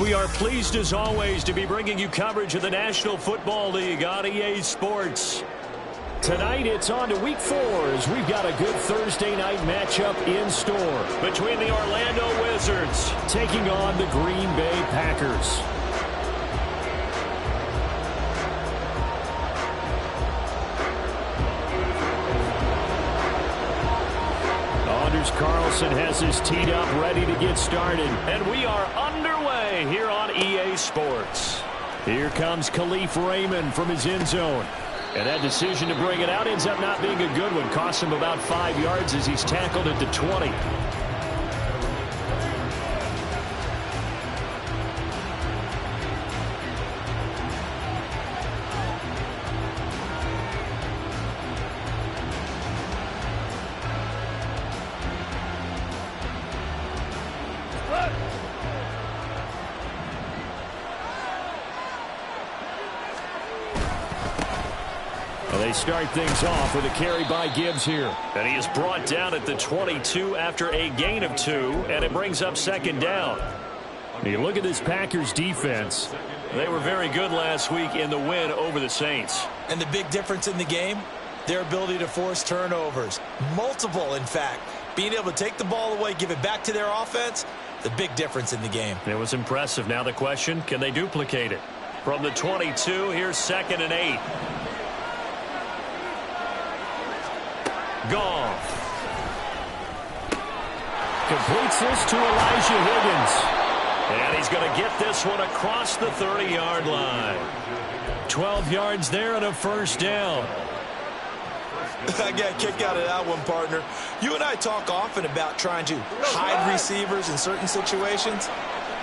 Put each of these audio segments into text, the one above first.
We are pleased as always to be bringing you coverage of the National Football League on EA Sports. Tonight it's on to Week 4 as we've got a good Thursday night matchup in store between the Orlando Wizards taking on the Green Bay Packers. Carlson has his teed up, ready to get started. And we are underway here on EA Sports. Here comes Khalif Raymond from his end zone. And that decision to bring it out ends up not being a good one. Costs him about 5 yards as he's tackled at the 20. They start things off with a carry by Gibbs here. And he is brought down at the 22 after a gain of 2, and it brings up second down. You look at this Packers defense. They were very good last week in the win over the Saints. And the big difference in the game, their ability to force turnovers. Multiple, in fact. Being able to take the ball away, give it back to their offense, the big difference in the game. It was impressive. Now the question, can they duplicate it? From the 22, here's 2nd and 8. Goff completes this to Elijah Higgins. And he's going to get this one across the 30-yard line. 12 yards there and a first down. I got a kick out of that one, partner. You and I talk often about trying to hide receivers in certain situations,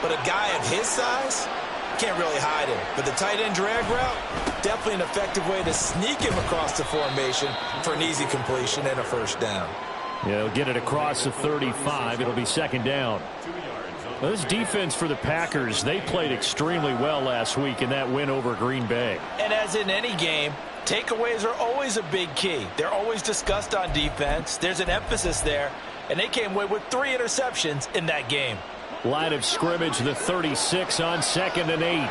but a guy of his size can't really hide him. But the tight end drag route, definitely an effective way to sneak him across the formation for an easy completion and a first down. Yeah, he'll get it across the 35. It'll be second down. Well, this defense for the Packers, they played extremely well last week in that win over Green Bay. And as in any game, takeaways are always a big key. They're always discussed on defense. There's an emphasis there, and they came away with 3 interceptions in that game. Line of scrimmage, the 36 on 2nd and 8.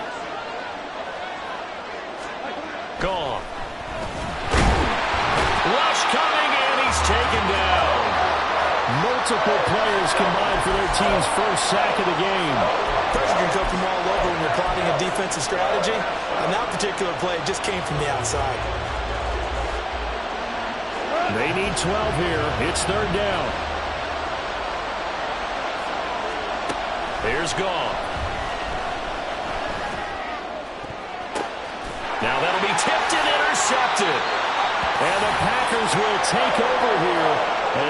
Gone. Rush coming, and he's taken down. Multiple players combined for their team's first sack of the game. Pressure can come from all over when you're plotting a defensive strategy. On that particular play, it just came from the outside. They need 12 here. It's 3rd down. Here's Goff. Now that'll be tipped and intercepted. And the Packers will take over here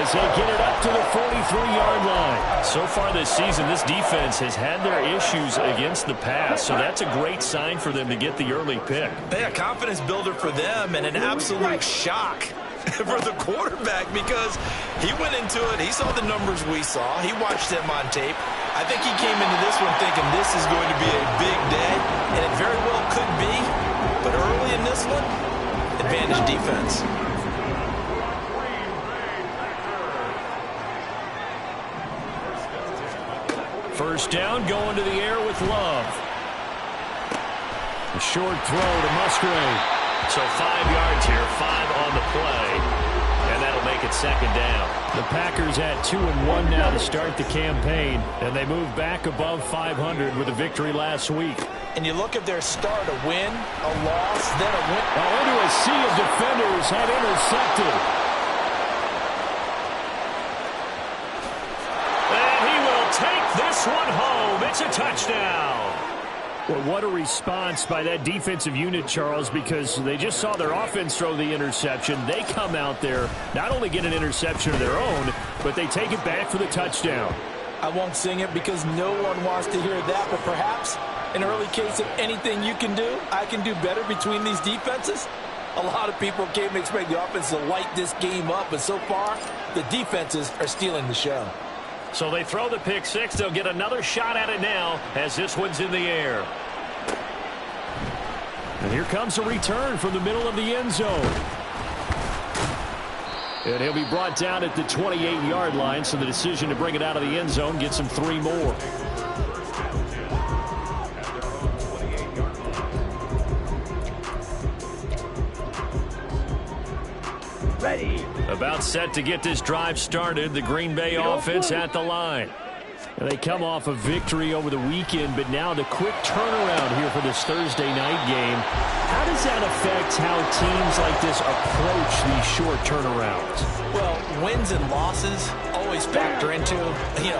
as they get it up to the 43-yard line. So far this season, this defense has had their issues against the pass, so that's a great sign for them to get the early pick. A confidence builder for them and an absolute shock for the quarterback because he went into it. He saw the numbers we saw. He watched them on tape. I think he came into this one thinking this is going to be a big day, and it very well could be. But early in this one, advantage defense. First down, going to the air with Love. A short throw to Musgrave. So 5 yards here, 5 on the play, and that'll make it second down. The Packers had 2-1 now to start the campaign, and they move back above 500 with a victory last week. And you look at their start, a win, a loss, then a win. Into a sea of defenders had intercepted. And he will take this one home. It's a touchdown. Well, what a response by that defensive unit, Charles, because they just saw their offense throw the interception. They come out there, not only get an interception of their own, but they take it back for the touchdown. I won't sing it because no one wants to hear that, but perhaps an early case of anything you can do, I can do better between these defenses. A lot of people came to expect the offense to light this game up, but so far, the defenses are stealing the show. So they throw the pick six. They'll get another shot at it now as this one's in the air. And here comes a return from the middle of the end zone. And he'll be brought down at the 28-yard line, so the decision to bring it out of the end zone gets him 3 more. About set to get this drive started. The Green Bay offense at the line. And they come off a victory over the weekend, but now the quick turnaround here for this Thursday night game. How does that affect how teams like this approach these short turnarounds? Well, wins and losses always factor into,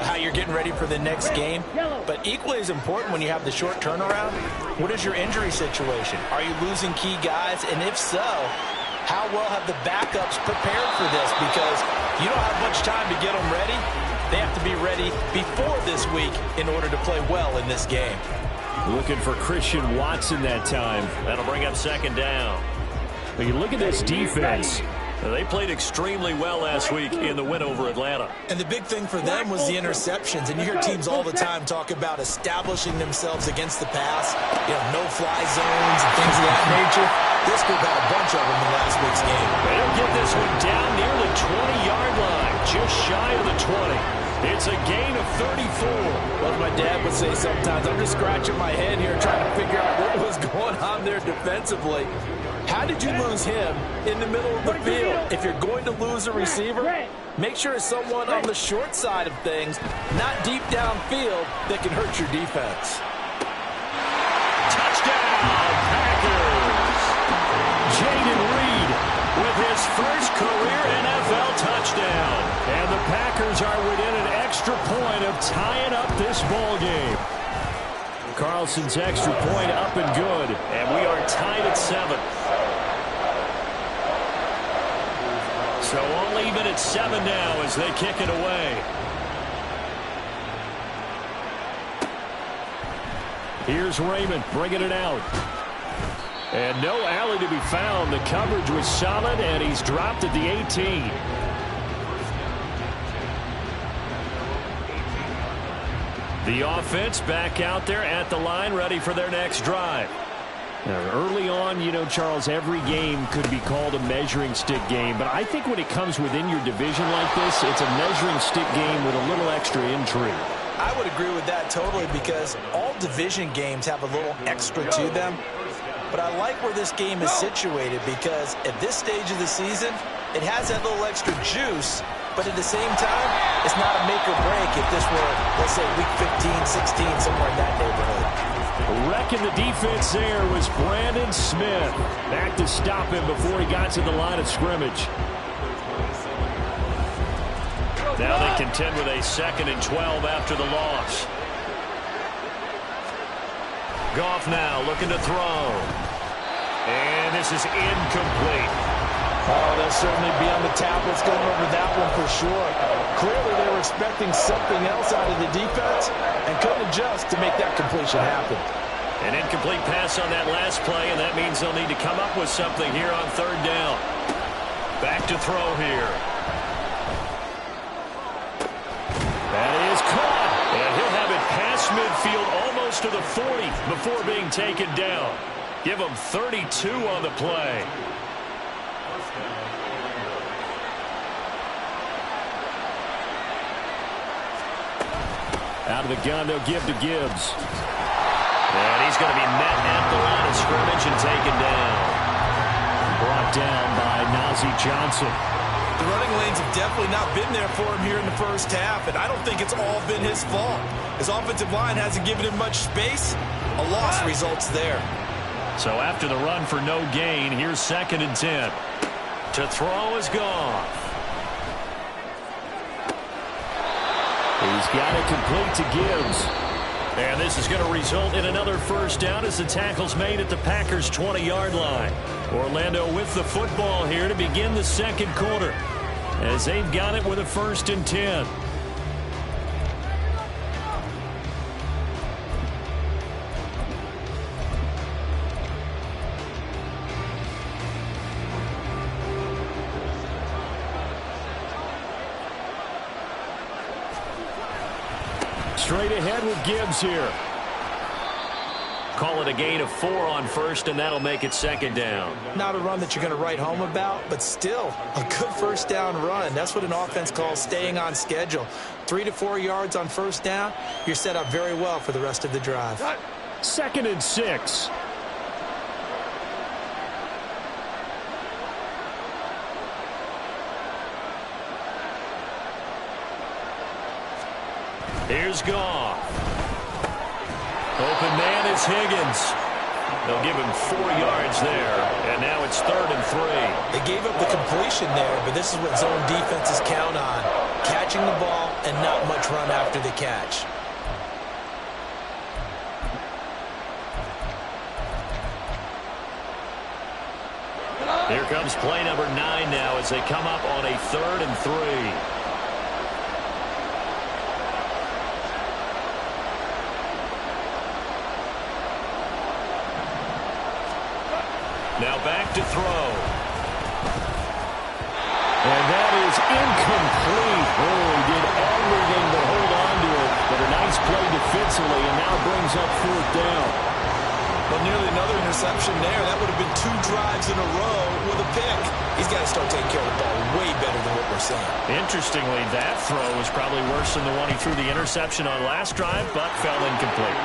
how you're getting ready for the next game. But equally as important when you have the short turnaround, what is your injury situation? Are you losing key guys? And if so, how well have the backups prepared for this? Because you don't have much time to get them ready. They have to be ready before this week in order to play well in this game. Looking for Christian Watson that time. That'll bring up second down. But you look at this defense. They played extremely well last week in the win over Atlanta. And the big thing for them was the interceptions. And you hear teams all the time talk about establishing themselves against the pass, no-fly zones and things of that nature. This group had a bunch of them in last week's game. They'll get this one down near the 20-yard line, just shy of the 20. It's a gain of 34. Well, my dad would say sometimes, I'm just scratching my head here trying to figure out what was going on there defensively. How did you lose him in the middle of the field? If you're going to lose a receiver, make sure it's someone on the short side of things, not deep downfield, that can hurt your defense. Touchdown, Packers! Jaden Reed with his first career NFL touchdown. And the Packers are within an extra point of tying up this ball game. Carlson's extra point up and good, and we are tied at 7. So all even at 7 now as they kick it away. Here's Raymond bringing it out. And no alley to be found. The coverage was solid, and he's dropped at the 18. The offense back out there at the line, ready for their next drive. Now, early on, Charles, every game could be called a measuring stick game. But I think when it comes within your division like this, it's a measuring stick game with a little extra intrigue. I would agree with that totally because all division games have a little extra to them. But I like where this game is situated because at this stage of the season, it has that little extra juice. But at the same time, it's not a make or break if this were, let's say, week 15, 16, somewhere in that neighborhood. Wrecking the defense there was Brandon Smith. Back to stop him before he got to the line of scrimmage. Now they contend with a 2nd and 12 after the loss. Goff now looking to throw. And this is incomplete. Oh, they'll certainly be on the tablets going over that one for sure. Clearly they were expecting something else out of the defense and couldn't adjust to make that completion happen. An incomplete pass on that last play, and that means they'll need to come up with something here on 3rd down. Back to throw here. That is caught. And he'll have it past midfield almost to the 40 before being taken down. Give him 32 on the play. Out of the gun, they'll give to Gibbs. And he's going to be met at the line of scrimmage and taken down. Brought down by Najee Johnson. The running lanes have definitely not been there for him here in the first half, and I don't think it's all been his fault. His offensive line hasn't given him much space. A loss results there. So after the run for no gain, here's 2nd and 10. To throw is gone. He's got it complete to Gibbs. And this is going to result in another first down as the tackle's made at the Packers' 20-yard line. Orlando with the football here to begin the 2nd quarter as they've got it with a 1st and 10. Straight ahead with Gibbs here. Call it a gain of 4 on 1st, and that'll make it 2nd down. Not a run that you're going to write home about, but still a good first down run. That's what an offense calls staying on schedule. 3 to 4 yards on first down, you're set up very well for the rest of the drive. 2nd and 6. Here's Goff. Open man is Higgins. They'll give him 4 yards there, and now it's 3rd and 3. They gave up the completion there, but this is what zone defenses count on. Catching the ball and not much run after the catch. Here comes play number 9 now as they come up on a 3rd and 3. Now back to throw. And that is incomplete. Oh, he did everything but hold on to it. But a nice play defensively, and now brings up 4th down. But nearly another interception there. That would have been 2 drives in a row with a pick. He's got to start taking care of the ball way better than what we're seeing. Interestingly, that throw was probably worse than the one he threw the interception on last drive, but fell incomplete.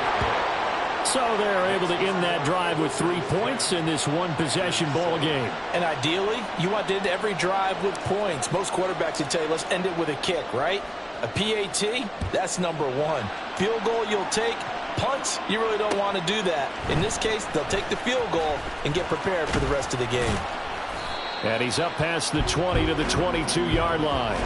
So they're able to end that drive with 3 points in this one-possession ball game. And ideally, you want to end every drive with points. Most quarterbacks would tell you, let's end it with a kick, right? A PAT, that's number 1. Field goal you'll take. Punts, you really don't want to do that. In this case, they'll take the field goal and get prepared for the rest of the game. And he's up past the 20 to the 22-yard line.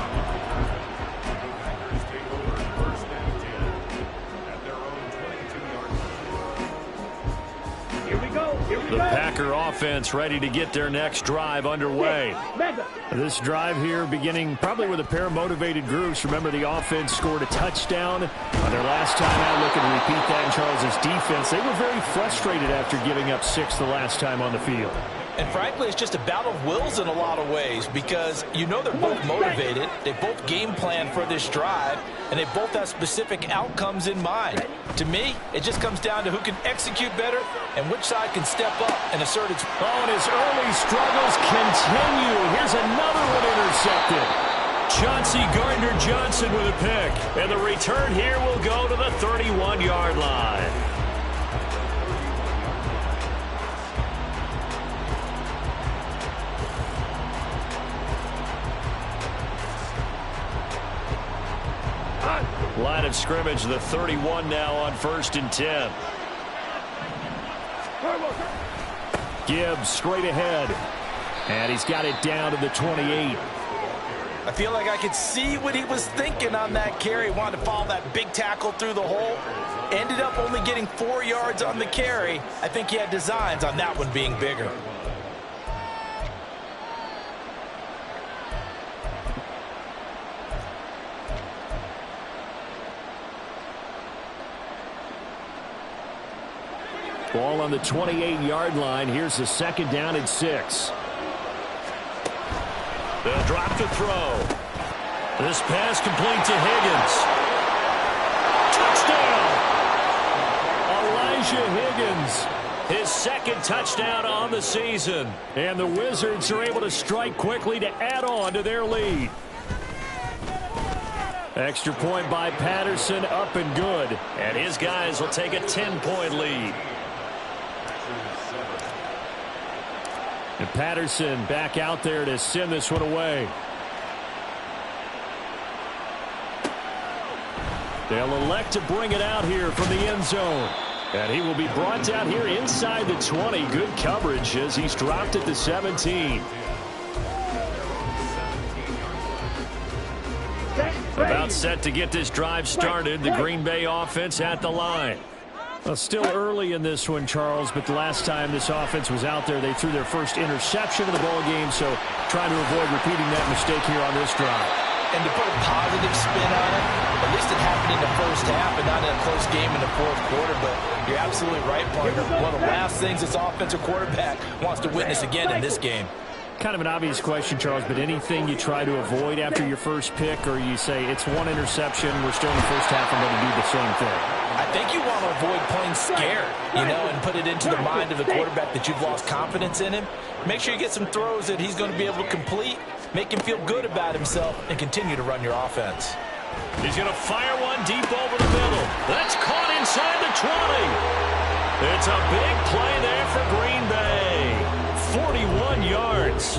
The Packer offense ready to get their next drive underway. This drive here beginning probably with a pair of motivated groups. Remember, the offense scored a touchdown on their last time out. Looking to repeat that in Charles's defense. They were very frustrated after giving up 6 the last time on the field. And frankly, it's just a battle of wills in a lot of ways because you know they're both motivated. They both game plan for this drive, and they both have specific outcomes in mind. To me, it just comes down to who can execute better and which side can step up and assert its... Oh, and his early struggles continue. Here's another one intercepted. Chauncey Gardner-Johnson with a pick. And the return here will go to the 31-yard line. Line of scrimmage, the 31 now on 1st and 10. Gibbs straight ahead. And he's got it down to the 28. I feel like I could see what he was thinking on that carry. Wanted to follow that big tackle through the hole. Ended up only getting 4 yards on the carry. I think he had designs on that one being bigger. Ball on the 28-yard line. Here's the 2nd down and 6. They'll drop the throw. This pass complete to Higgins. Touchdown! Elijah Higgins. His 2nd touchdown on the season. And the Wizards are able to strike quickly to add on to their lead. Extra point by Patterson, up and good. And his guys will take a 10-point lead. And Patterson back out there to send this one away. They'll elect to bring it out here from the end zone. And he will be brought down here inside the 20. Good coverage as he's dropped at the 17. About set to get this drive started. The Green Bay offense at the line. Well, still early in this one, Charles, but the last time this offense was out there, they threw their first interception of the ball game, so trying to avoid repeating that mistake here on this drive. And to put a positive spin on it, at least it happened in the first half and not in a close game in the 4th quarter, but you're absolutely right, partner. One of the last things this offensive quarterback wants to witness again in this game. Kind of an obvious question, Charles, but anything you try to avoid after your first pick, or you say it's one interception, we're still in the first half, I'm going to do the same thing? I think you want to avoid playing scared, and put it into the mind of the quarterback that you've lost confidence in him. Make sure you get some throws that he's going to be able to complete, make him feel good about himself, and continue to run your offense. He's going to fire one deep over the middle. That's caught inside the 20. It's a big play there for Green Bay. 41 yards.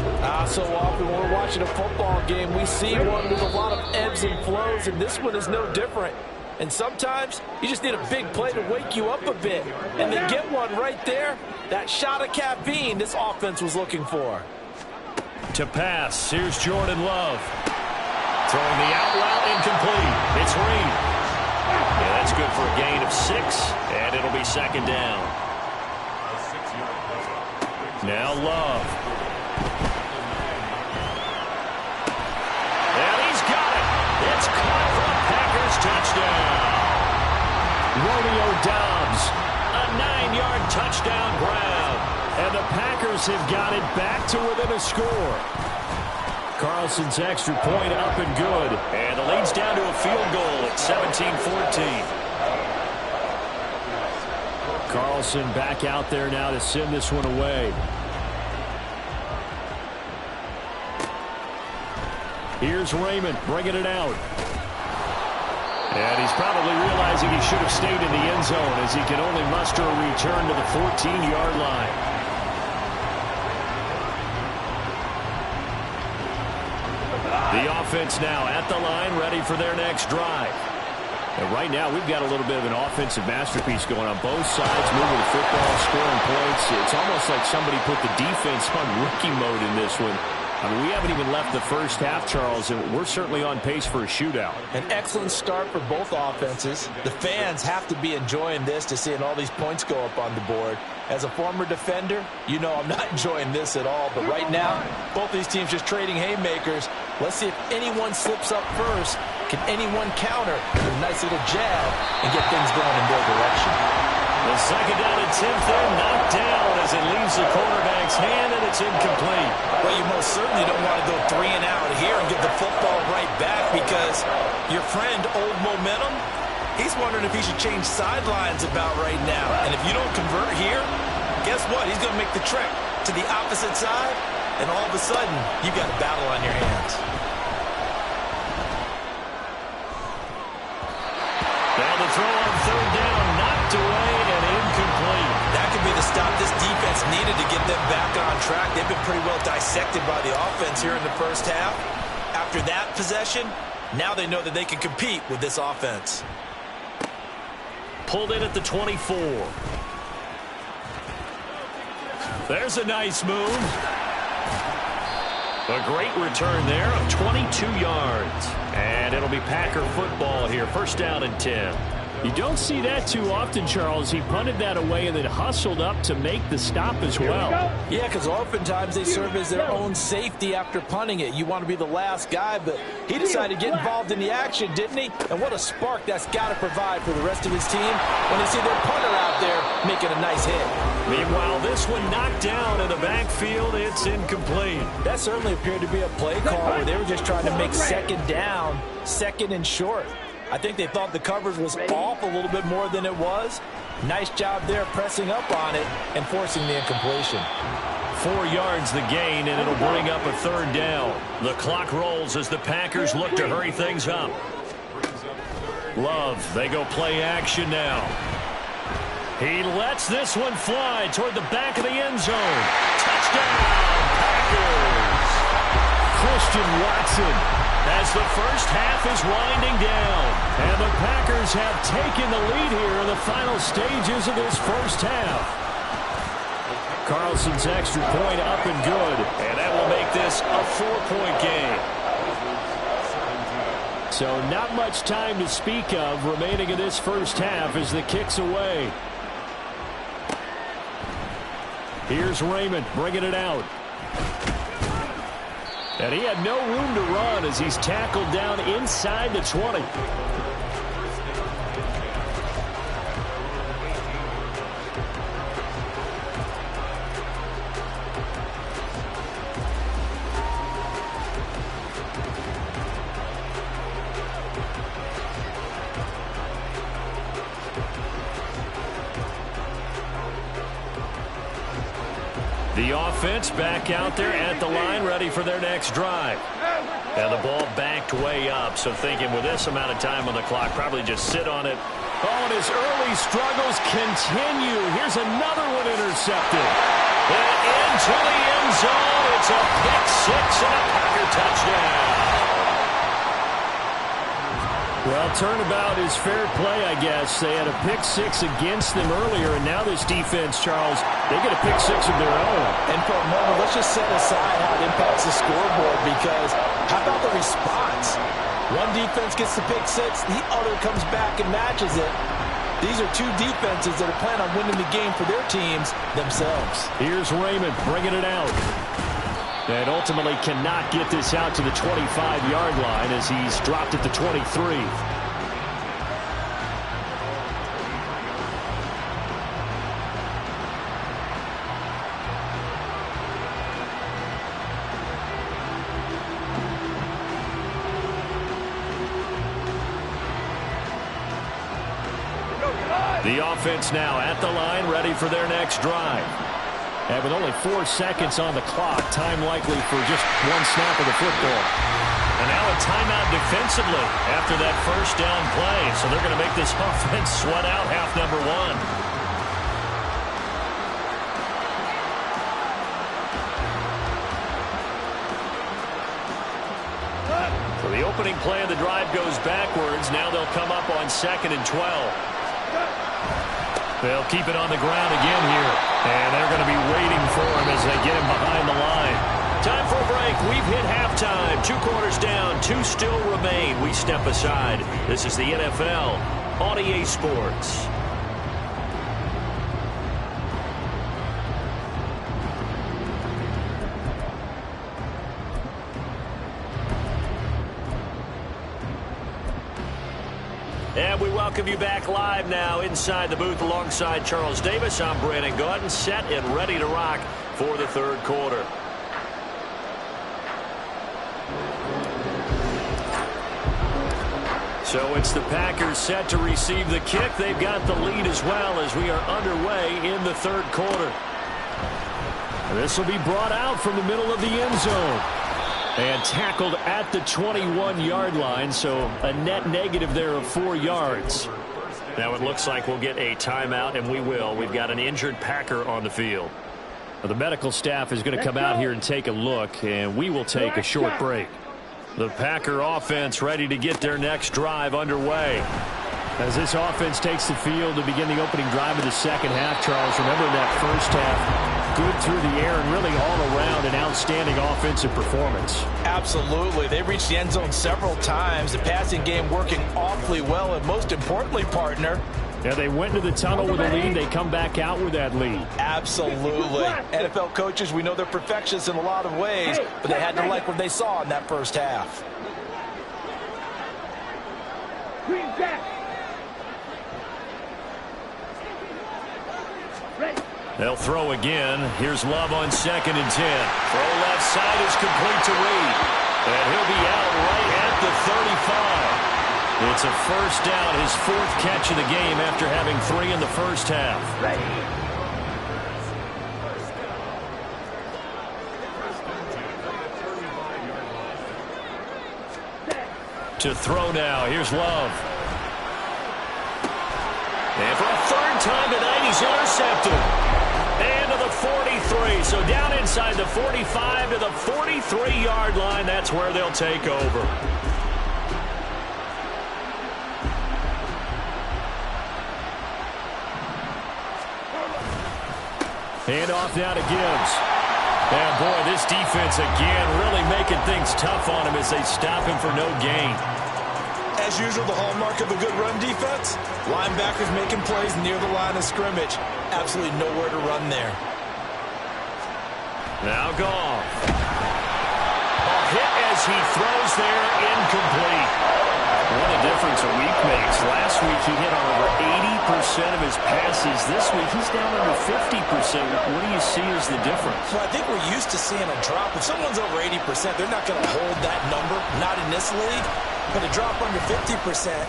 So often when we're watching a football game, we see one with a lot of ebbs and flows, and this one is no different. And sometimes you just need a big play to wake you up a bit. And they get one right there. That shot of caffeine this offense was looking for. To pass, here's Jordan Love. Throwing the out route incomplete. It's Reed. Yeah, that's good for a gain of 6, and it'll be second down. Now Love. And he's got it. It's caught for a Packers touchdown. Romeo Doubs, a 9-yard touchdown grab. And the Packers have got it back to within a score. Carlson's extra point up and good. And the lead's down to a field goal at 17-14. Carlson back out there now to send this one away. Here's Raymond bringing it out. And he's probably realizing he should have stayed in the end zone as he can only muster a return to the 14-yard line. The offense now at the line, ready for their next drive. And right now, we've got a little bit of an offensive masterpiece going on both sides, moving the football, scoring points. It's almost like somebody put the defense on rookie mode in this one. I mean, we haven't even left the first half, Charles, and we're certainly on pace for a shootout. An excellent start for both offenses. The fans have to be enjoying this to seeing all these points go up on the board. As a former defender, you know I'm not enjoying this at all. But right now, both these teams just trading haymakers. Let's see if anyone slips up first. Can anyone counter with a nice little jab and get things going in their direction? The second down attempt there, knocked down as it leaves the quarterback's hand, and it's incomplete. Well, you most certainly don't want to go 3 and out here and give the football right back because your friend, Old Momentum, he's wondering if he should change sidelines about right now. And if you don't convert here, guess what? He's going to make the trek to the opposite side, and all of a sudden, you got a battle on your hands. Now the throw on third down, knocked away and incomplete. That could be the stop this defense needed to get them back on track. They've been pretty well dissected by the offense here in the first half. After that possession, now they know that they can compete with this offense. Pulled in at the 24. There's a nice move. A great return there of 22 yards. And it'll be Packer football here. First down and 10. You don't see that too often, Charles. He punted that away and then hustled up to make the stop as well. Yeah, because oftentimes they serve as their own safety after punting it. You want to be the last guy, but he decided to get involved in the action, didn't he? And what a spark that's got to provide for the rest of his team when they see their punter out there making a nice hit. Meanwhile, this one knocked down in the backfield. It's incomplete. That certainly appeared to be a play call where they were just trying to make second down, second and short. I think they thought the coverage was off a little bit more than it was. Nice job there pressing up on it and forcing the incompletion. 4 yards the gain, and it'll bring up a third down. The clock rolls as the Packers look to hurry things up. Love, they go play action now. He lets this one fly toward the back of the end zone. Touchdown, Packers! Christian Watson, as the first half is winding down. And the Packers have taken the lead here in the final stages of this first half. Carlson's extra point up and good. And that will make this a 4-point game. So not much time to speak of remaining in this first half as the kick's away. Here's Raymond bringing it out. And he had no room to run as he's tackled down inside the 20. The offense back out there at the line, ready for their next drive. And the ball backed way up, so thinking with this amount of time on the clock, probably just sit on it. Oh, and his early struggles continue. Here's another one intercepted. And into the end zone. It's a pick six and a Packer touchdown. Well, turnabout is fair play, I guess. They had a pick six against them earlier, and now this defense, Charles, they get a pick six of their own. And for a moment, let's just set aside how it impacts the scoreboard, because how about the response? One defense gets the pick six, the other comes back and matches it. These are two defenses that are planning on winning the game for their teams themselves. Here's Raymond bringing it out. And ultimately cannot get this out to the 25-yard line as he's dropped at the 23. The offense now at the line, ready for their next drive. And with only 4 seconds on the clock, time likely for just one snap of the football. And now a timeout defensively after that first down play. So they're going to make this offense sweat out half number one. So the opening play of the drive goes backwards. Now they'll come up on 2nd and 12. They'll keep it on the ground again here. And they're going to be waiting for him as they get him behind the line. Time for a break. We've hit halftime. 2 quarters down. 2 still remain. We step aside. This is the NFL on EA Sports. And we welcome you back live now inside the booth alongside Charles Davis. I'm Brandon Gaudin, set and ready to rock for the third quarter. So it's the Packers set to receive the kick. They've got the lead as well as we are underway in the third quarter. This will be brought out from the middle of the end zone. And tackled at the 21-yard line, so a net negative there of 4 yards. Now it looks like we'll get a timeout, and we will. We've got an injured Packer on the field. Now, the medical staff is going to come out here and take a look, and we will take a short break. The Packer offense ready to get their next drive underway. As this offense takes the field to begin the opening drive of the second half, Charles, remember in that first half, good through the air and really all around an outstanding offensive performance. Absolutely. They reached the end zone several times. The passing game working awfully well, and most importantly, partner, yeah, they went to the tunnel with a lead. They come back out with that lead. Absolutely. NFL coaches, we know they're perfectionists in a lot of ways, but they had to like what they saw in that first half. They'll throw again. Here's Love on 2nd and 10. Throw left side is complete to Reed. And he'll be out right at the 35. It's a first down, his 4th catch of the game after having 3 in the first half. To throw now. Here's Love. And for a 3rd time tonight, he's intercepted. And to the 43. So down inside the 45 to the 43-yard line. That's where they'll take over. Hand off now to Gibbs. And boy, this defense again really making things tough on him as they stop him for no gain. As usual, the hallmark of a good run defense, linebackers making plays near the line of scrimmage. Absolutely nowhere to run there. Now Goff. A hit as he throws there, incomplete. What a difference a week makes. Last week he hit on over 80% of his passes. This week he's down under 50%. What do you see as the difference? Well, I think we're used to seeing a drop. If someone's over 80%, they're not going to hold that number, not in this league. But a drop under 50%,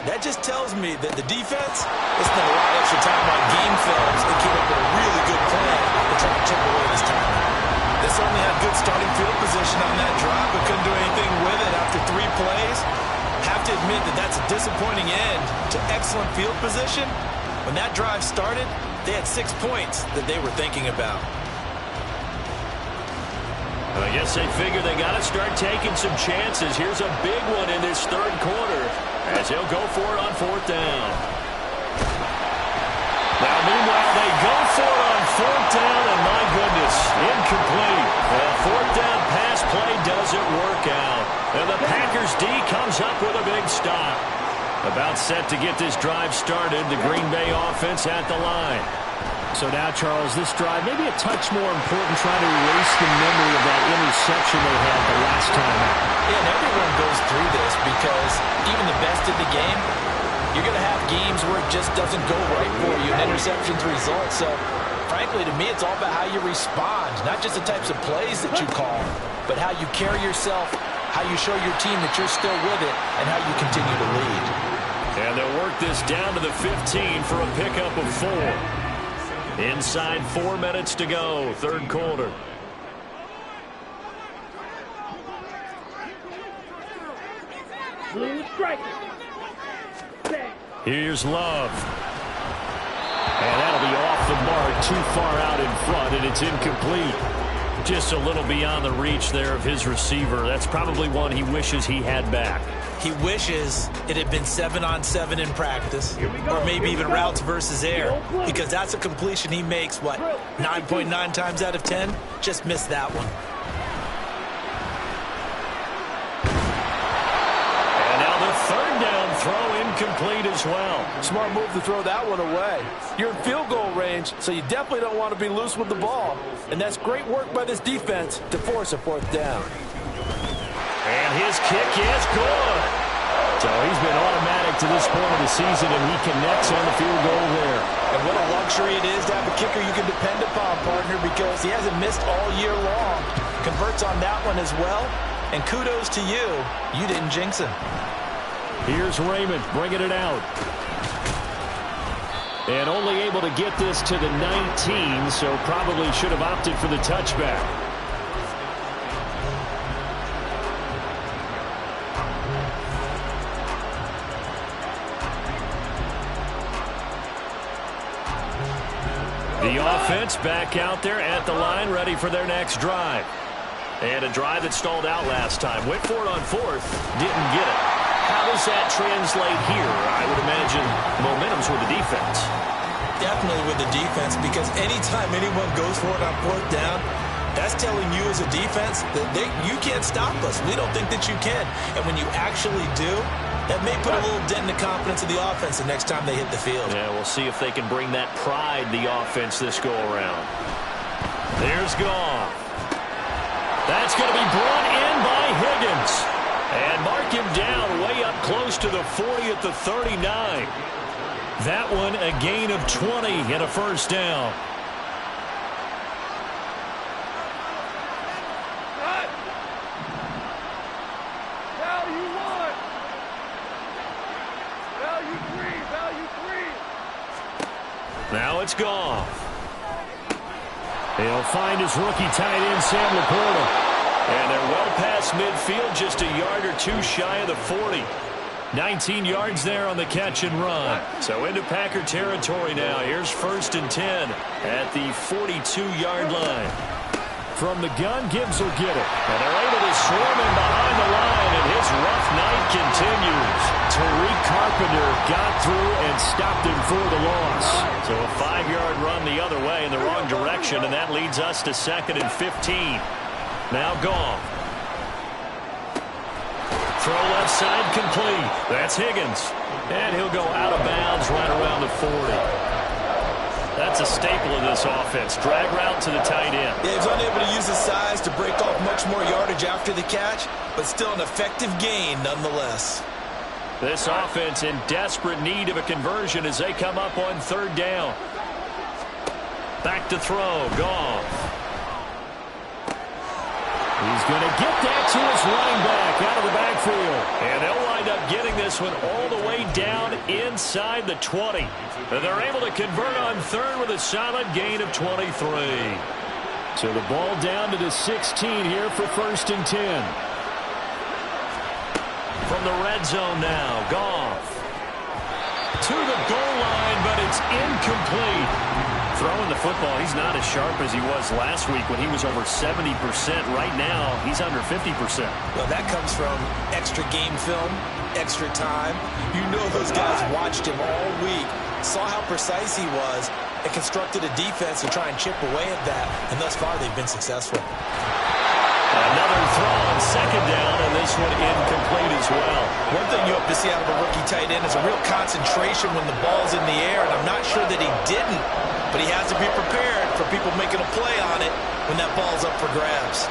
that just tells me that the defense has spent a lot of extra time on game films and came up with a really good plan to try to chip away this time. They certainly had good starting field position on that drive, but couldn't do anything with it after 3 plays. Have to admit that that's a disappointing end to excellent field position. When that drive started, they had 6 points that they were thinking about. I guess they figure they got to start taking some chances. Here's a big one in this third quarter as he'll go for it on 4th down. Now, meanwhile, they go for it on 4th down, and my goodness, incomplete. The 4th down pass play doesn't work out. And the Packers D comes up with a big stop. About set to get this drive started, the Green Bay offense at the line. So now, Charles, this drive maybe a touch more important, trying to erase the memory of that interception they had the last time out. Yeah, and everyone goes through this because even the best in the game, you're going to have games where it just doesn't go right for you, and interceptions result. So, frankly, to me, it's all about how you respond, not just the types of plays that you call, but how you carry yourself, how you show your team that you're still with it, and how you continue to lead. And they'll work this down to the 15 for a pickup of 4. Inside 4 minutes to go, 3rd quarter. Here's Love. And that'll be off the mark, too far out in front, and it's incomplete. Just a little beyond the reach there of his receiver. That's probably one he wishes he had back. He wishes it had been 7-on-7 in practice, or maybe even routes versus air, because that's a completion he makes, 9.9 times out of 10? Just missed that one. And now the 3rd down throw incomplete as well. Smart move to throw that one away. You're in field goal range, so you definitely don't want to be loose with the ball. And that's great work by this defense to force a 4th down. And his kick is good. So he's been automatic to this point of the season, and he connects on the field goal there. And what a luxury it is to have a kicker you can depend upon, partner, because he hasn't missed all year long. Converts on that one as well. And kudos to you. You didn't jinx him. Here's Raymond bringing it out. And only able to get this to the 19, so probably should have opted for the touchback. The offense back out there at the line, ready for their next drive. And a drive that stalled out last time. Went for it on 4th, didn't get it. How does that translate here? I would imagine momentum's with the defense. Definitely with the defense, because anytime anyone goes for it on 4th down, that's telling you as a defense that you can't stop us. We don't think that you can. And when you actually do, that may put a little dent in the confidence of the offense the next time they hit the field. Yeah, we'll see if they can bring that pride, the offense, this go-around. There's Goff. That's going to be brought in by Higgins. And mark him down way up close to the 40 at the 39. That one a gain of 20 and a 1st down. Now it's Goff. He'll find his rookie tight end, Sam Laporta. And they're well past midfield, just a yard or two shy of the 40. 19 yards there on the catch and run. So into Packer territory now. Here's 1st and 10 at the 42-yard line. From the gun, Gibbs will get it. And they're able to swarm him behind the line, and his rough night continues. Tariq Carpenter got through and stopped him for the loss. So a 5-yard run the other way in the wrong direction, and that leads us to 2nd and 15. Now Goff. Throw left side complete. That's Higgins. And he'll go out of bounds right around the 40. That's a staple of this offense. Drag route to the tight end. Yeah, he's unable to use his size to break off much more yardage after the catch, but still an effective gain nonetheless. This offense in desperate need of a conversion as they come up on 3rd down. Back to throw. Goff. He's going to get that to his running back out of the backfield. And they'll wind up getting this one all the way down inside the 20. And they're able to convert on 3rd with a solid gain of 23. So the ball down to the 16 here for 1st and 10. From the red zone now, Goff. To the goal line, but it's incomplete. throwing the football, he's not as sharp as he was last week when he was over 70%. Right now, he's under 50%. Well, that comes from extra game film, extra time. You know those guys watched him all week, saw how precise he was, and constructed a defense to try and chip away at that, and thus far they've been successful. Another throw on second down, and this one incomplete as well. One thing you hope to see out of a rookie tight end is a real concentration when the ball's in the air, and I'm not sure that he didn't, but he has to be prepared for people making a play on it when that ball's up for grabs.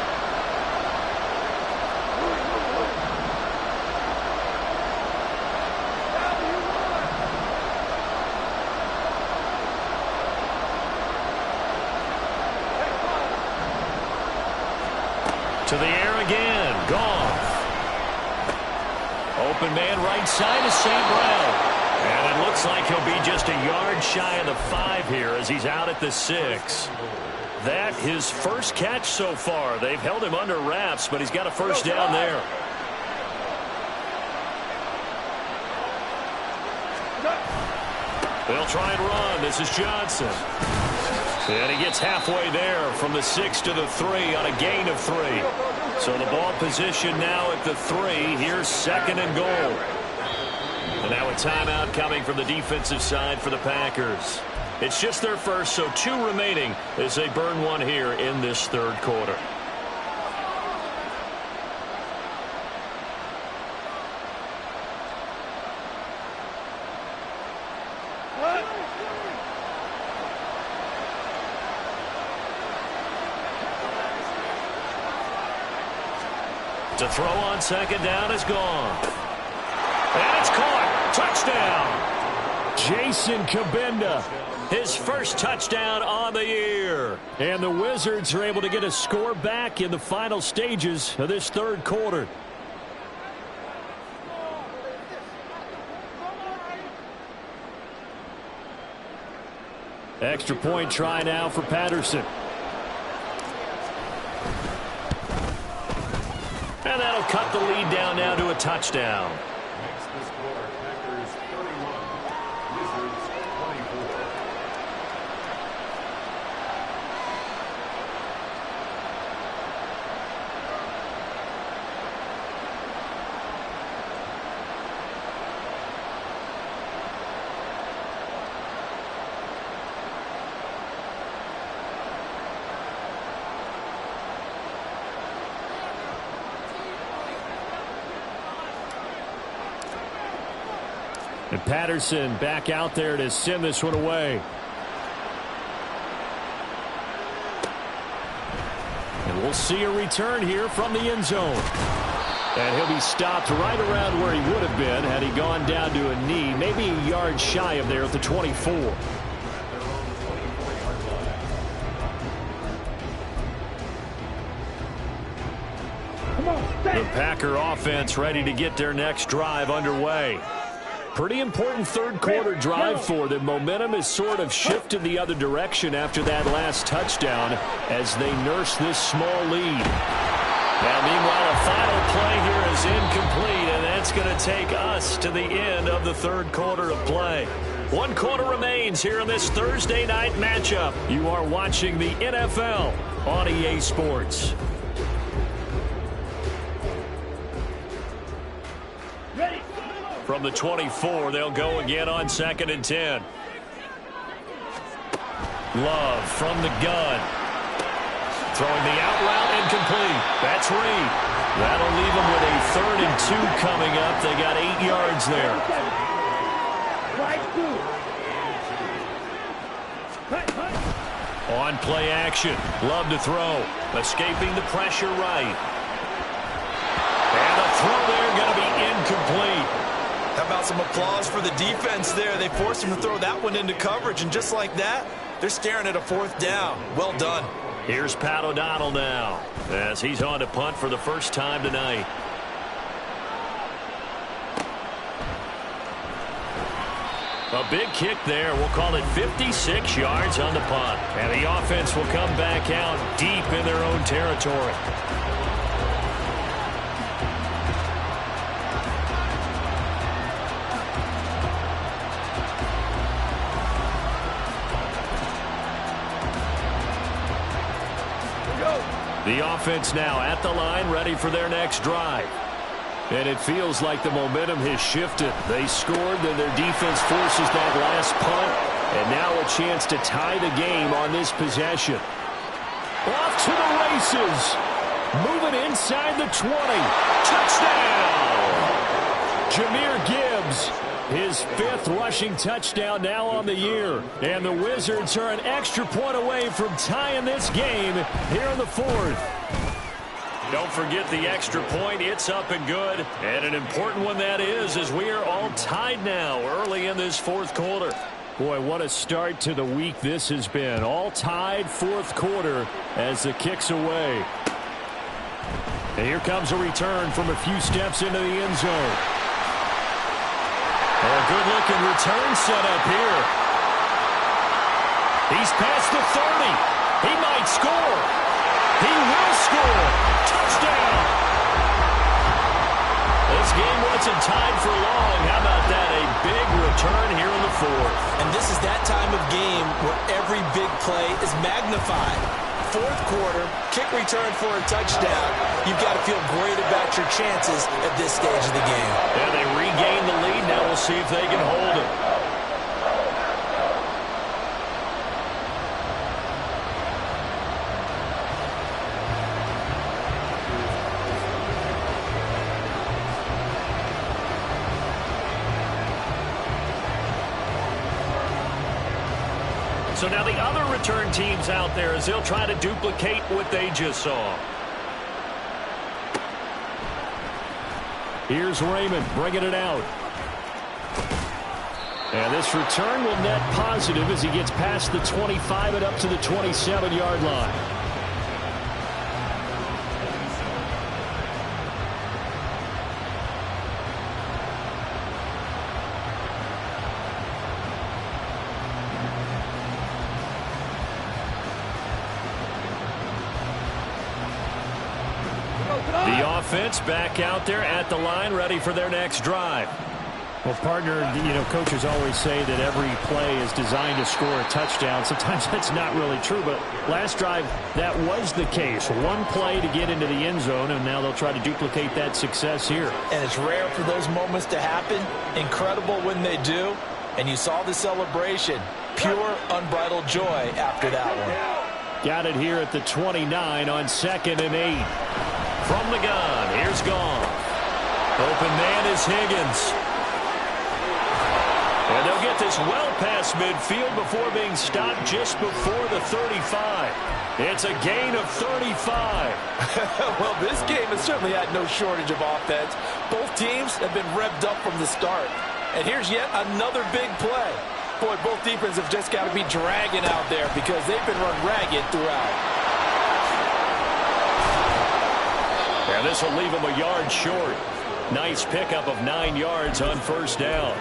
To the air again. Gone. Open man right side is St. Brown. And it looks like he'll be just a yard shy of the 5 here as he's out at the 6. That his first catch so far. They've held him under wraps, but he's got a first down there. They'll try and run. This is Johnson. And he gets halfway there from the 6 to the 3 on a gain of 3. So the ball position now at the 3. Here's second and goal. And now a timeout coming from the defensive side for the Packers. It's just their first, so 2 remaining as they burn one here in this third quarter. To throw on second down is gone. And it's caught. Touchdown. Jason Kabinda, his first touchdown on the year. And the Wizards are able to get a score back in the final stages of this third quarter. Extra point try now for Patterson. And that'll cut the lead down now to a touchdown. Next to score, Packers 31, Wizards 24. And Patterson back out there to send this one away. And we'll see a return here from the end zone. And he'll be stopped right around where he would have been had he gone down to a knee, maybe a yard shy of there at the 24. The Packer offense ready to get their next drive underway. Pretty important third quarter drive for them. Momentum has sort of shifted the other direction after that last touchdown as they nurse this small lead. Now, meanwhile, a final play here is incomplete, and that's going to take us to the end of the third quarter of play. 1 quarter remains here in this Thursday night matchup. You are watching the NFL on EA Sports. From the 24, they'll go again on 2nd and 10. Love from the gun. Throwing the out route incomplete. That's Reed. That'll leave them with a 3rd and 2 coming up. They got 8 yards there. On play action. Love to throw. Escaping the pressure right. And a throw there going to be incomplete. How about some applause for the defense there? They forced him to throw that one into coverage, and just like that, they're staring at a 4th down. Well done. Here's Pat O'Donnell now as he's on to punt for the first time tonight. A big kick there. We'll call it 56 yards on the punt. And the offense will come back out deep in their own territory. The offense now at the line, ready for their next drive. And it feels like the momentum has shifted. They scored, then their defense forces that last punt. And now a chance to tie the game on this possession. Off to the races. Moving inside the 20. Touchdown! Jahmyr Gibbs, his 5th rushing touchdown now on the year. And the Wizards are an extra point away from tying this game here in the 4th. Don't forget the extra point. It's up and good. And an important one that is, as we are all tied now early in this 4th quarter. Boy, what a start to the week this has been. All tied 4th quarter as the kick's away. And here comes a return from a few steps into the end zone. A good-looking return set up here. He's past the 30. He might score. He will score. Touchdown. This game wasn't tied for long. How about that? A big return here in the 4th. And this is that time of game where every big play is magnified. 4th quarter, kick return for a touchdown. You've got to feel great about your chances at this stage of the game. Yeah, they regain the lead. Now we'll see if they can hold it. So now the other return teams out there as they'll try to duplicate what they just saw. Here's Raymond bringing it out. And this return will net positive as he gets past the 25 and up to the 27-yard line. The offense back out there at the line, ready for their next drive. Well, partner, coaches always say that every play is designed to score a touchdown. Sometimes that's not really true, but last drive, that was the case. One play to get into the end zone, and now they'll try to duplicate that success here. And it's rare for those moments to happen. Incredible when they do. And you saw the celebration. Pure, unbridled joy after that one. Got it here at the 29 on 2nd and 8. From the gun, here's Goff. Open man is Higgins. And they'll get this well past midfield before being stopped just before the 35. It's a gain of 35. Well, this game has certainly had no shortage of offense. Both teams have been revved up from the start. And here's yet another big play. Boy, both defenses have just got to be dragging out there because they've been run ragged throughout. And this will leave them a yard short. Nice pickup of 9 yards on 1st down.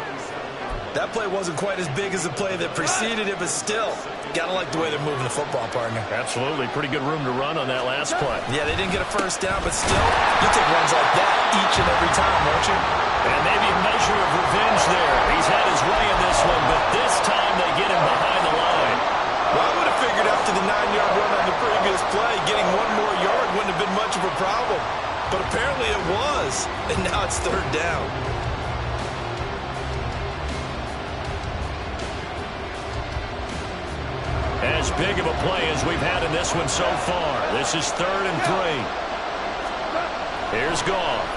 That play wasn't quite as big as the play that preceded it, but still, gotta like the way they're moving the football, partner. Absolutely. Pretty good room to run on that last play. Yeah, they didn't get a 1st down, but still, you take runs like that each and every time, won't you? And maybe a measure of revenge there. He's had his way in this one, but this time they get him behind the line. Well, I would have figured after the 9-yard run on the previous play, getting 1 more yard wouldn't have been much of a problem. But apparently it was, and now it's 3rd down. As big of a play as we've had in this one so far. This is 3rd and 3. Here's Goff.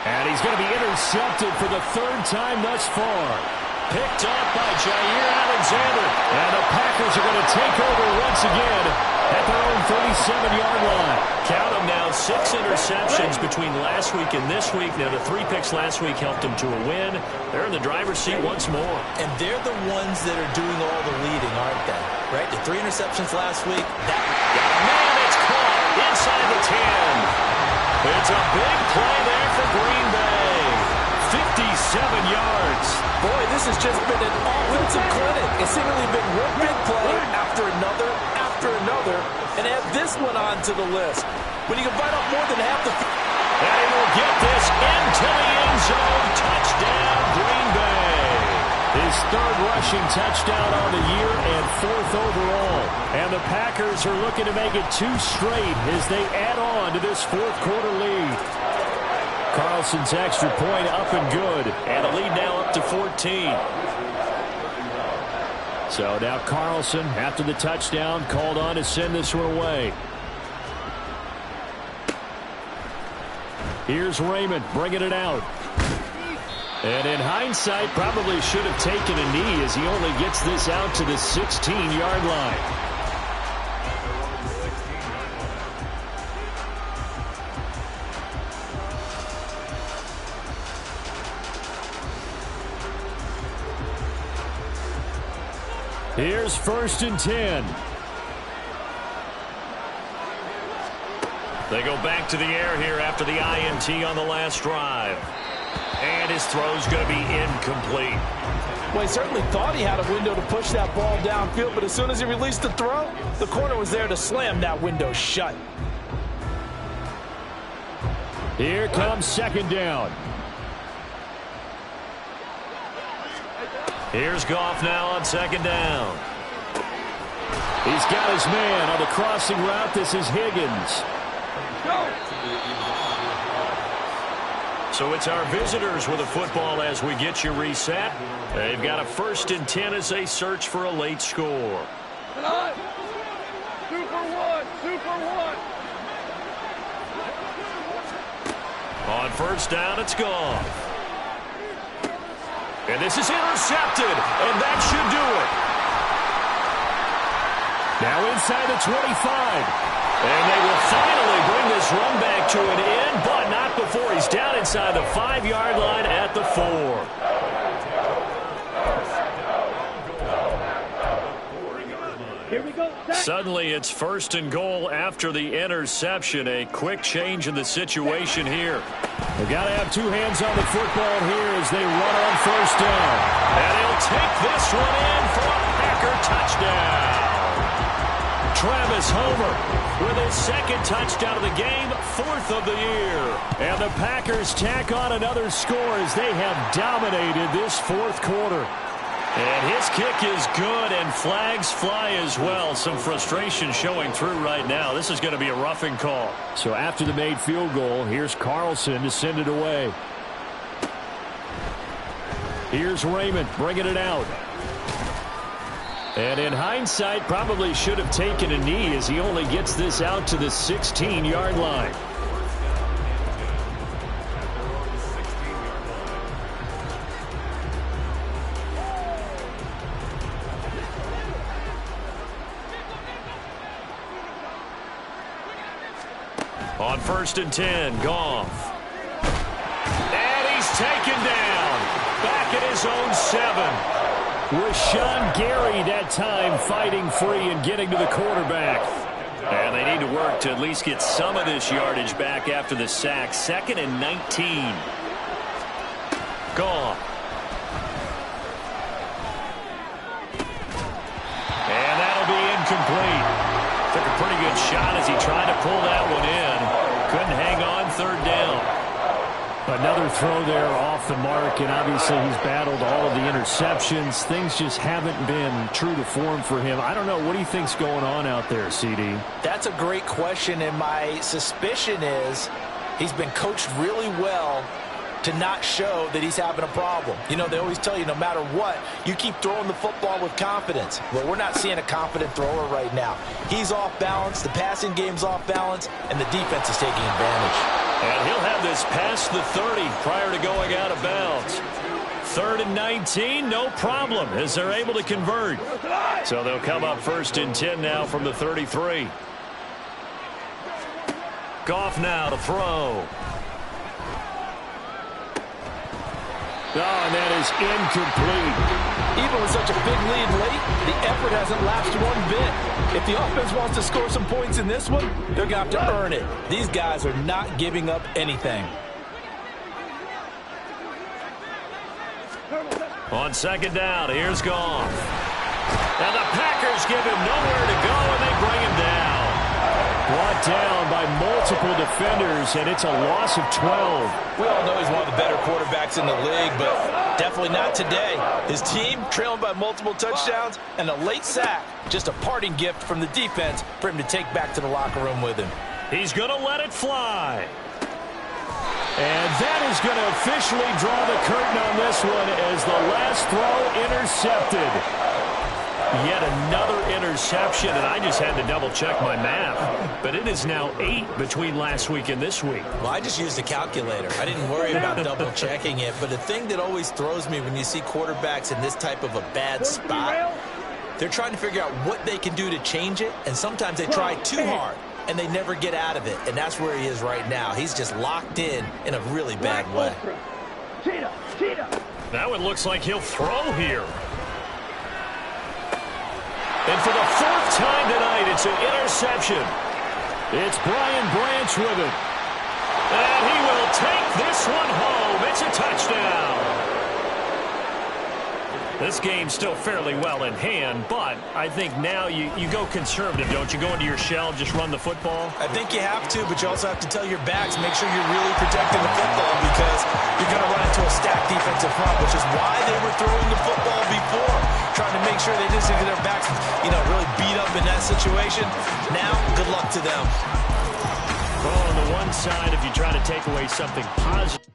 And he's going to be intercepted for the 3rd time thus far. Picked up by Jair Alexander. And the Packers are going to take over once again at their own 37-yard line. Count them now, 6 interceptions between last week and this week. Now, the 3 picks last week helped them to a win. They're in the driver's seat once more. And they're the ones that are doing all the leading, aren't they? Right? The 3 interceptions last week. Man, it's caught inside the 10. It's a big play there for Green Bay. 57 yards. Boy, this has just been an offensive clinic. It's seemingly been one big play after another, and add this one on to the list. When you can bite off more than half the field. And he will get this into the end zone. Touchdown, Green Bay. His third rushing touchdown on the year and fourth overall. And the Packers are looking to make it 2 straight as they add on to this fourth quarter lead. Carlson's extra point up and good. And the lead now up to 14. So now Carlson, after the touchdown, called on to send this one away. Here's Raymond bringing it out. And in hindsight, probably should have taken a knee as he only gets this out to the 16-yard line. Here's 1st and 10. They go back to the air here after the INT on the last drive. And his throw's going to be incomplete. Well, he certainly thought he had a window to push that ball downfield, but as soon as he released the throw, the corner was there to slam that window shut. Here comes 2nd down. Here's Goff now on 2nd down. He's got his man on the crossing route. This is Higgins. So it's our visitors with the football as we get you reset. They've got a 1st and 10 as they search for a late score. On 1st down, it's Goff. And this is intercepted, and that should do it. Now inside the 25. And they will finally bring this run back to an end, but not before he's down inside the 5-yard line at the 4. Here we go. Suddenly it's 1st and goal after the interception. A quick change in the situation here. They've got to have 2 hands on the football here as they run on 1st down. And he'll take this one in for a Packer touchdown. Travis Homer with his 2nd touchdown of the game, 4th of the year. And the Packers tack on another score as they have dominated this 4th quarter. And his kick is good, and flags fly as well. Some frustration showing through right now. This is going to be a roughing call. So after the made field goal, here's Carlson to send it away. Here's Raymond bringing it out. And in hindsight, probably should have taken a knee as he only gets this out to the 16-yard line. On 1st and 10, Goff. And he's taken down. Back at his own 7. Rashawn Gary that time fighting free and getting to the quarterback. And they need to work to at least get some of this yardage back after the sack. 2nd and 19. Goff. And that'll be incomplete. Took a pretty good shot as he tried to pull that one in. Couldn't hang on 3rd down. Another throw there off the mark, and obviously he's battled all of the interceptions. Things just haven't been true to form for him. I don't know. What do you think's going on out there, CD? That's a great question, and my suspicion is he's been coached really well to not show that he's having a problem. You know, they always tell you no matter what, you keep throwing the football with confidence. Well, we're not seeing a confident thrower right now. He's off balance, the passing game's off balance, and the defense is taking advantage. And he'll have this past the 30 prior to going out of bounds. 3rd and 19, no problem, as they're able to convert. So they'll come up 1st and 10 now from the 33. Goff now to throw. Oh, and that is incomplete. Even with such a big lead late, the effort hasn't lapsed one bit. If the offense wants to score some points in this one, they're going to have to earn it. These guys are not giving up anything. On 2nd down, here's Goff. And the Packers give him nowhere to go, and they bring him down. Brought down by multiple defenders, and it's a loss of 12. We all know he's one of the better quarterbacks in the league, but Definitely not today. His team trailing by multiple touchdowns and a late sack. Just a parting gift from the defense for him to take back to the locker room with him. He's going to let it fly. And that is going to officially draw the curtain on this one as the last throw intercepted. Yet another interception, and I just had to double-check my math. But it is now 8 between last week and this week. Well, I just used a calculator. I didn't worry about double-checking it. But the thing that always throws me when you see quarterbacks in this type of a bad spot, they're trying to figure out what they can do to change it, and sometimes they try too hard, and they never get out of it. And that's where he is right now. He's just locked in a really bad way. That one looks like he'll throw here. And for the 4th time tonight, it's an interception. It's Brian Branch with it. And he will take this one home. It's a touchdown. This game's still fairly well in hand, but I think now you go conservative, don't you? Go into your shell, just run the football? I think you have to, but you also have to tell your backs, make sure you're really protecting the football because you're going to run into a stacked defensive front, which is why they were throwing the football before, trying to make sure they didn't get their backs, really beat up in that situation. Now, good luck to them. Well, on the one side, if you try to take away something positive.